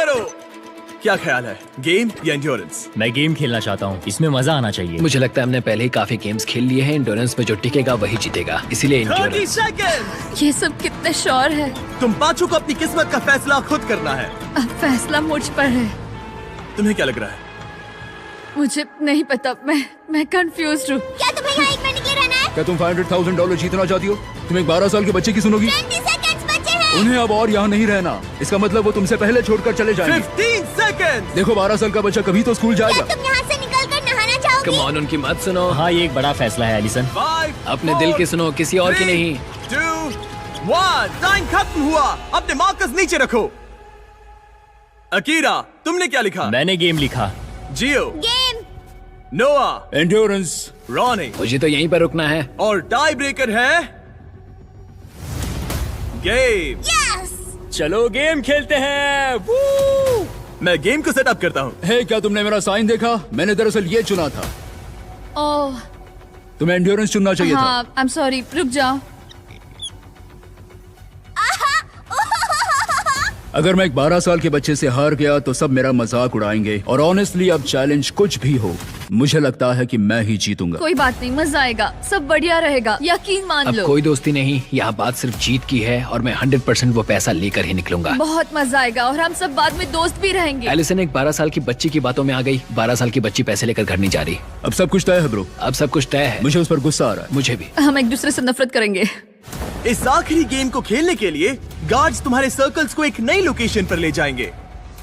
करो। क्या ख्याल है, गेम या एंड्योरेंस? मैं गेम खेलना चाहता हूँ, इसमें मजा आना चाहिए। मुझे लगता है हमने पहले ही काफी गेम्स खेल लिए हैं। एंड्योरेंस में जो टिकेगा वही जीतेगा, इसीलिए 30 एंड्योरेंस। सेकंड। ये सब कितने श्योर है। तुम पांचों को अपनी किस्मत का फैसला खुद करना है। अब फैसला मुझ पर है। तुम्हें क्या लग रहा है? मुझे नहीं पता, मैं कंफ्यूज हूँ। क्या तुम्हें यहाँ 1 मिनट के लिए रहना है? क्या तुम $500,000 जीतना चाहती हो? तुम एक 12 साल के बच्चे की सुनोगी? 20 सेकंड्स बचे हैं। उन्हें अब और यहाँ नहीं रहना। इसका मतलब वो तुमसे पहले छोड़कर चले जाएंगे। 15 सेकंड। देखो 12 साल का बच्चा कभी तो स्कूल क्या जाएगा। तुम यहाँ से निकल कर नहाना चाहोगी? कम ऑन, उनकी मत सुनो। हाँ, ये एक बड़ा फैसला है एलिसन। 5 अपने दिल की सुनो, किसी और की नहीं। 2 1 टाइम खत्म हुआ। अपने मार्कस नीचे रखो। अकीरा, तुमने क्या लिखा? मैंने गेम लिखा। जियो, गेम। नोआ, एंड्योरेंस। रॉनी मुझे तो यहीं पर रुकना है। और टाई ब्रेकर है गेम। यस। चलो गेम खेलते हैं। वू! मैं गेम को सेटअप करता हूँ। हे, क्या तुमने मेरा साइन देखा? मैंने दरअसल ये चुना था। ओह तुम्हें एंड्योरेंस चुनना चाहिए था। हाँ, आई एम सॉरी, रुक जाओ। अगर मैं एक 12 साल के बच्चे से हार गया तो सब मेरा मजाक उड़ाएंगे। और ऑनेस्टली अब चैलेंज कुछ भी हो, मुझे लगता है कि मैं ही जीतूंगा। कोई बात नहीं, मजा आएगा, सब बढ़िया रहेगा, यकीन मान अब लो। कोई दोस्ती नहीं, यहाँ बात सिर्फ जीत की है और मैं 100% वो पैसा लेकर ही निकलूंगा। बहुत मजा आएगा और हम सब बाद में दोस्त भी रहेंगे। एलिसन एक 12 साल की बच्ची की बातों में आ गई। 12 साल की बच्ची पैसे लेकर घर नहीं जा रही। अब सब कुछ तय है ब्रो। अब सब कुछ तय है। मुझे उस पर गुस्सा आ रहा है। मुझे भी। हम एक दूसरे से नफरत करेंगे। इस आखिरी गेम को खेलने के लिए गार्ड्स तुम्हारे सर्कल्स को एक नई लोकेशन पर ले जाएंगे।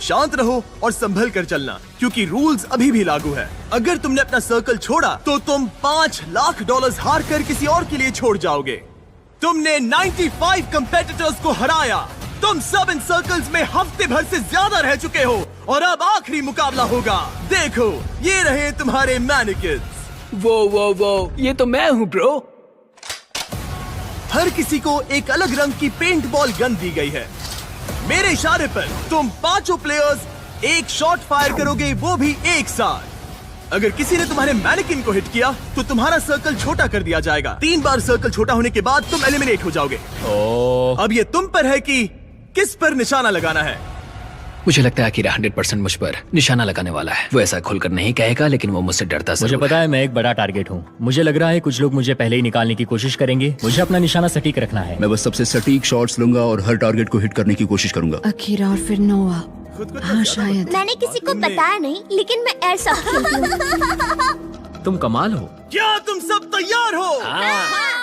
शांत रहो और संभल कर चलना, क्योंकि रूल्स अभी भी लागू है। अगर तुमने अपना सर्कल छोड़ा तो तुम $5 लाख हार कर किसी और के लिए छोड़ जाओगे। तुमने 95 कंपेटिटर्स को हराया। तुम सब इन सर्कल्स में हफ्ते भर से ज्यादा रह चुके हो और अब आखिरी मुकाबला होगा। देखो, ये रहे तुम्हारे मैनिकिन्स। वो ये तो मैं हूँ ब्रो। हर किसी को एक अलग रंग की पेंट बॉल गन दी गई है। मेरे इशारे पर तुम पांचों प्लेयर्स एक शॉट फायर करोगे, वो भी एक साथ। अगर किसी ने तुम्हारे मैनिकिन को हिट किया तो तुम्हारा सर्कल छोटा कर दिया जाएगा। 3 बार सर्कल छोटा होने के बाद तुम एलिमिनेट हो जाओगे। अब ये तुम पर है कि किस पर निशाना लगाना है। मुझे लगता है कि 100% मुझ पर निशाना लगाने वाला है। वो ऐसा खुलकर नहीं कहेगा, लेकिन वो मुझसे डरता मुझे जरूर पता है मैं एक बड़ा टारगेट हूँ। मुझे लग रहा है कुछ लोग मुझे पहले ही निकालने की कोशिश करेंगे। मुझे अपना निशाना सटीक रखना है। मैं बस सबसे सटीक शॉट्स लूंगा और हर टारगेट को हिट करने की कोशिश करूंगा। अकीरा और फिर नोआ। हाँ शायद। मैंने किसी को बताया नहीं, लेकिन मैं एयरसॉफ्ट खेलती हूँ। तुम कमाल हो। क्या तुम सब तैयार हो?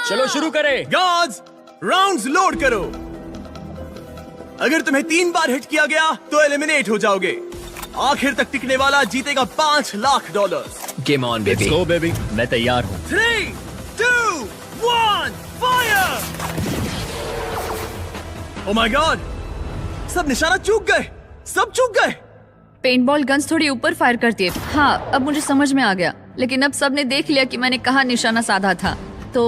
चलो शुरू करें। गार्ड्स, राउंड्स लोड करो। अगर तुम्हें 3 बार हिट किया गया तो एलिमिनेट हो जाओगे। आखिर तक टिकने वाला जीतेगा $5 lakh. Game on baby. Go baby. मैं तैयार हूँ। 3 2 1 फायर। ओह माय गॉड, सब निशाना चूक गए। सब चूक गए। पेंट बॉल गन्स थोड़ी ऊपर फायर करती है। हाँ, अब मुझे समझ में आ गया, लेकिन अब सबने देख लिया कि मैंने कहाँ निशाना साधा था। तो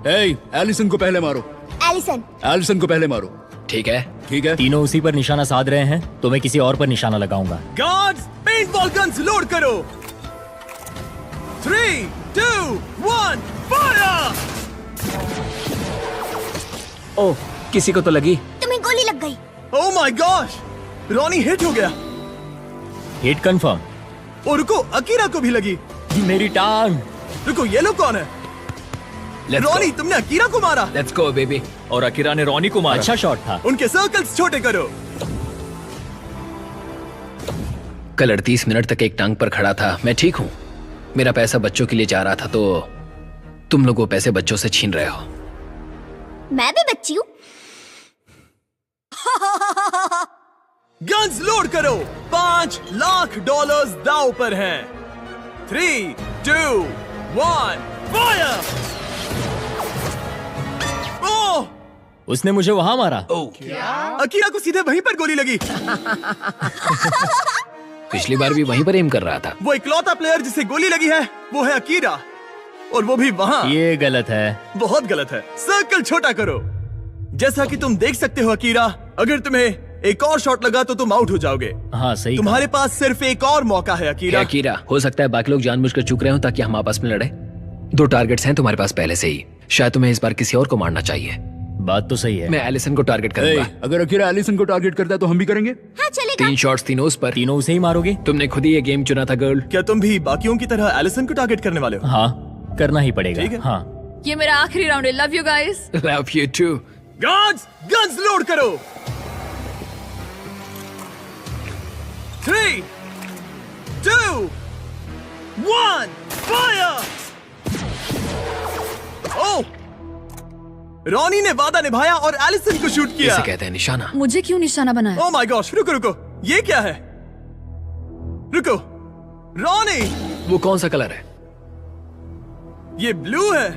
एलिसन को पहले मारो। एलिसन को पहले मारो। ठीक है। ठीक है। तीनों उसी पर निशाना साध रहे हैं, तो मैं किसी और पर निशाना लगाऊंगा। Guards, paint ball guns load करो। 3 2 1 फायर। ओह, किसी को तो लगी। तुम्हें गोली लग गई। Oh my gosh, Ronnie hit हो गया। Hit confirm. और रुको, अकीरा को भी लगी। मेरी टांग। रुको, ये लोग कौन है? रॉनी, तुमने अकीरा को मारा। Let's go baby. और अकीरा ने रॉनी को मारा। अच्छा शॉट था। उनके सर्कल्स छोटे करो। कल 38 मिनट तक एक टांग पर खड़ा था। मैं ठीक हूँ। मेरा पैसा बच्चों के लिए जा रहा था, तो तुम लोग वो पैसे बच्चों से छीन रहे हो। मैं भी बच्ची हूँ। गन्स लोड करो। $5 लाख दांव पर हैं। 3 2 1 फायर। ओह, उसने मुझे वहां मारा। अकीरा को सीधे वहीं पर गोली लगी। पिछली बार भी वहीं पर एम कर रहा था। वो इकलौता प्लेयर जिसे गोली लगी है वो है अकीरा, और वो भी वहाँ। ये गलत है। बहुत गलत है। सर्कल छोटा करो। जैसा कि तुम देख सकते हो अकीरा, अगर तुम्हें एक और शॉट लगा तो तुम आउट हो जाओगे। हाँ सही। तुम्हारे पास सिर्फ एक और मौका है अकीरा। अकीरा, हो सकता है बाकी लोग जानबूझकर चूक रहे हो ताकि हम आपस में लड़े। 2 टारगेट्स हैं तुम्हारे पास पहले से ही। शायद तुम्हें इस बार किसी और को मारना चाहिए। बात तो सही है। मैं एलिसन को टारगेट करूंगा। अगर अकीरा एलिसन को टारगेट करता है तो हम भी करेंगे। हाँ चलेगा। 3 शॉट्स तीनों उस पर। तीनों उसे ही मारोगे? तुमने खुद ही ये गेम चुना था गर्ल। क्या तुम भी बाकियों की तरह एलिसन को टारगेट करने वाले हो? हाँ, करना ही पड़ेगा। ठीक है। हाँ। ये मेरा आखिरी राउंड है। Love you guys. Love you too. Guards, guns load करो। 3, 2, 1, फायर! ओह! रॉनी ने वादा निभाया और एलिसन को शूट किया। इसे कहते हैं निशाना। मुझे क्यों निशाना बनाया? ओह माय गॉश, रुको रुको, ये क्या है? रुको, रॉनी, वो कौन सा कलर है? ये ब्लू है।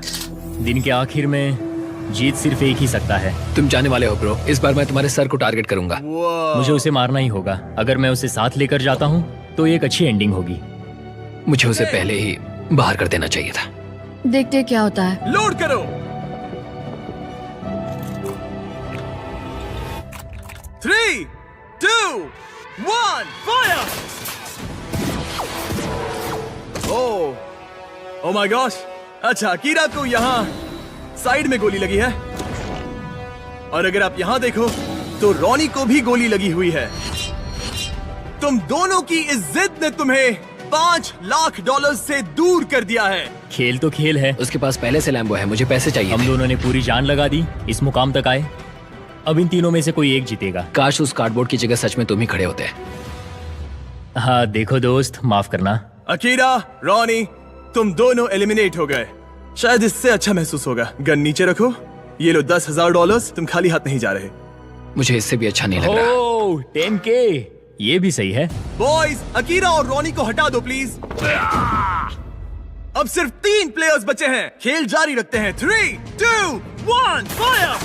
दिन के आखिर में जीत सिर्फ एक ही सकता है। तुम जाने वाले हो ब्रो। इस बार मैं तुम्हारे सर को टारगेट करूंगा। वाह। मुझे उसे मारना ही होगा। अगर मैं उसे साथ लेकर जाता हूँ तो ये एक अच्छी एंडिंग होगी। मुझे उसे पहले ही बाहर कर देना चाहिए था। देखते क्या होता है। लोड करो। 3, 2, 1, फायर! Oh my gosh. अच्छा, कीरा को यहाँ साइड में गोली लगी है, और अगर आप यहाँ देखो तो रॉनी को भी गोली लगी हुई है। तुम दोनों की इस जिद ने तुम्हें $5 लाख से दूर कर दिया है। खेल तो खेल है। उसके पास पहले से लैम्बो है, मुझे पैसे चाहिए हम थे। दोनों ने पूरी जान लगा दी, इस मुकाम तक आए। अब इन तीनों में से कोई एक जीतेगा। काश उस कार्डबोर्ड की जगह सच में तुम ही खड़े होते। हाँ देखो दोस्त, माफ करना। अकीरा, रॉनी, तुम दोनों एलिमिनेट हो गए। शायद इससे अच्छा महसूस होगा। गन नीचे रखो। ये लो $10,000। तुम खाली हाथ नहीं जा रहे। मुझे इससे भी अच्छा नहीं लग रहा। ओह 10K, ये भी सही है। बॉयज, अकीरा और रॉनी को हटा दो प्लीज। अब सिर्फ 3 प्लेयर्स बचे हैं। खेल जारी रखते हैं। 3, 2, 1, फायर!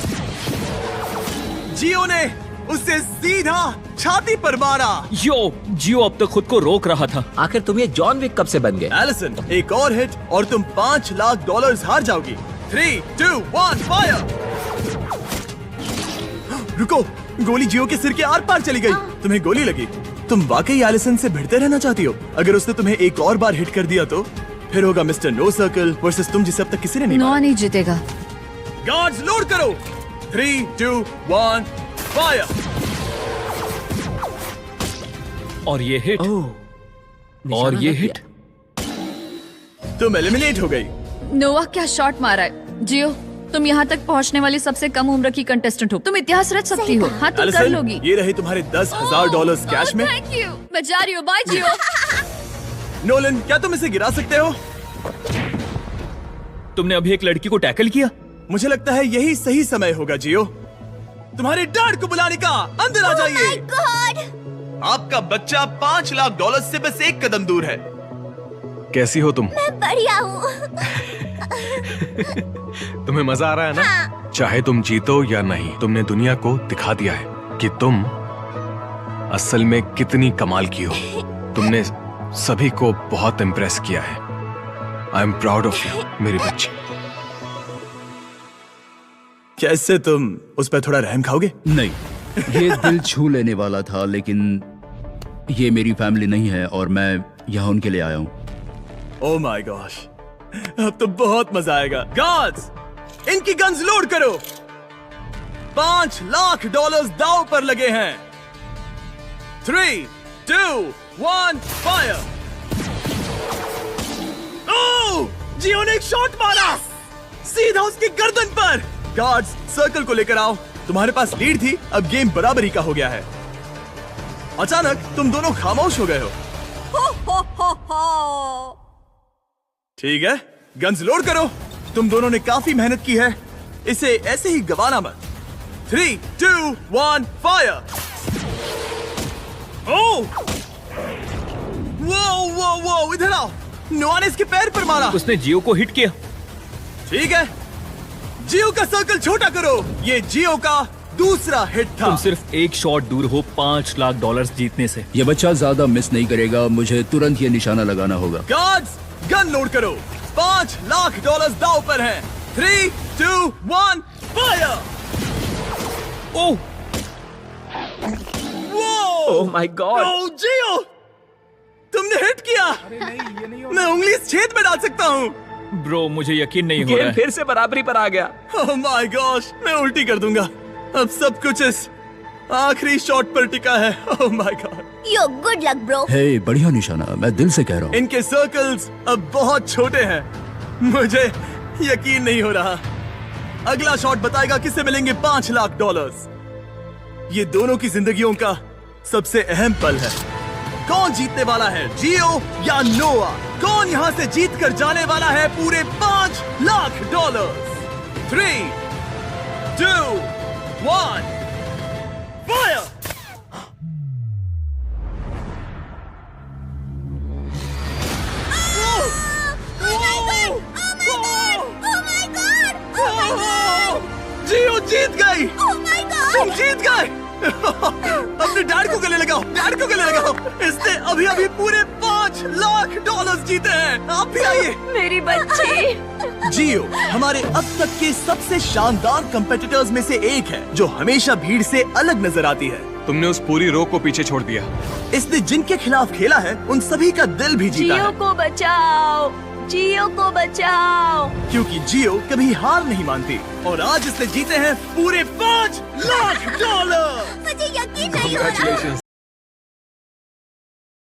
जियो ने उसे सीधा छाती पर मारा। जियो अब तक खुद को रोक रहा था। आखिर तुम ये जॉन विक कब से बन गए? एलिसन, एक और हिट और तुम $5 लाख हार जाओगी। 3, 2, 1, फायर! रुको, गोली जियो के सिर के आर पार चली गई। तुम्हें गोली लगी। तुम वाकई एलिसन से भिड़ते रहना चाहती हो? अगर उसने तुम्हें एक और बार हिट कर दिया तो फिर होगा मिस्टर नो सर्कल वर्सेस तुम, जिसे अब तक किसी ने नहीं नो नहीं जीतेगा। गार्ड्स लोड करो। 3, 2, 1, फायर! और ये हिट। और ये हिट। तुम एलिमिनेट हो गई। नोवा क्या शॉट मारा है। जियो, तुम यहाँ तक पहुँचने वाली सबसे कम उम्र की कंटेस्टेंट हो। तुम इतिहास रच सकती हो। हाँ, तुम कर लोगी। एलिसन, ये रहे तुम्हारे $10,000 कैश में। Thank you. मैं जा रही हूँ। बाय जियो। नोलन, क्या तुम इसे गिरा सकते हो? तुमने अभी एक लड़की को टैकल किया। मुझे लगता है यही सही समय होगा जियो, तुम्हारे डैड को बुलाने का। अंदर आ जाइए। गॉड! आपका बच्चा $5 लाख से बस एक कदम दूर है। कैसी हो तुम? मैं बढ़िया हूँ। तुम्हें मजा आ रहा है ना? चाहे तुम जीतो या नहीं, तुमने दुनिया को दिखा दिया है कि तुम असल में कितनी कमाल की हो। तुमने सभी को बहुत इम्प्रेस किया है। I am proud of you मेरी बच्ची। क्या इससे तुम उस पर थोड़ा रहम खाओगे? नहीं, ये दिल छू लेने वाला था, लेकिन ये मेरी फैमिली नहीं है और मैं यहाँ उनके लिए आया हूँ। ओह माय गॉश, अब तो बहुत मजा आएगा। गार्ड्स, इनकी गन्स लोड करो। $5 लाख दांव पर लगे हैं। 3, 2, 1, फायर! ओह, जियो ने एक शॉट मारा सीधा उसकी गर्दन पर। गार्ड्स, सर्कल को लेकर आओ। तुम्हारे पास लीड थी, अब गेम बराबरी का हो गया है। अचानक तुम दोनों खामोश हो गए हो। ठीक है, गन्स लोड करो। तुम दोनों ने काफी मेहनत की है, इसे ऐसे ही गवाना मत। 3, 2, 1, फायर! ओह! वो, इधर आओ। नोआ ने इसके पैर पर मारा। उसने जियो को हिट किया। ठीक है, जियो का सर्कल छोटा करो। ये जियो का दूसरा हिट था। तुम सिर्फ एक शॉट दूर हो $5 लाख जीतने से। ये बच्चा ज्यादा मिस नहीं करेगा, मुझे तुरंत ये निशाना लगाना होगा। गार्ड्स, गन लोड करो। $5 लाख दांव पर हैं। 3, 2, 1, fire! Oh oh my God! Oh जियो, तुमने हिट किया। मैं उंगली इस छेद में डाल सकता हूँ। ब्रो मुझे यकीन नहीं हो रहा गेम है। फिर से बराबरी पर आ गया। ओह माय गॉश, मैं उल्टी कर दूंगा। अब सब कुछ इस आखिरी शॉट पर टिका है। Oh my God. Yo good luck bro. Hey बढ़िया निशाना, मैं दिल से कह रहा हूँ। इनके सर्कल्स अब बहुत छोटे हैं, मुझे यकीन नहीं हो रहा। अगला शॉट बताएगा किसे मिलेंगे $5 लाख। ये दोनों की जिंदगियों का सबसे अहम पल है। कौन जीतने वाला है, जियो या नोआ? कौन यहां से जीत कर जाने वाला है पूरे $5 लाख? 3, 2, 1, फायर! जियो जीत गई। तुम जीत गए। अपने डैड को गले लगाओ, डैड को गले लगाओ। इसने अभी अभी पूरे $5 लाख जीते हैं। आप भी आइए। मेरी बच्ची। जियो हमारे अब तक के सबसे शानदार कंपेटिटर्स में से एक है, जो हमेशा भीड़ से अलग नजर आती है। तुमने उस पूरी रो को पीछे छोड़ दिया। इसने जिनके खिलाफ खेला है उन सभी का दिल भी जीता है, को बचाओ, जियो को बचाओ। क्योंकि जियो कभी हार नहीं मानती। और आज इसने जीते हैं पूरे $5 लाख। मुझे यकीन नहीं हो रहा।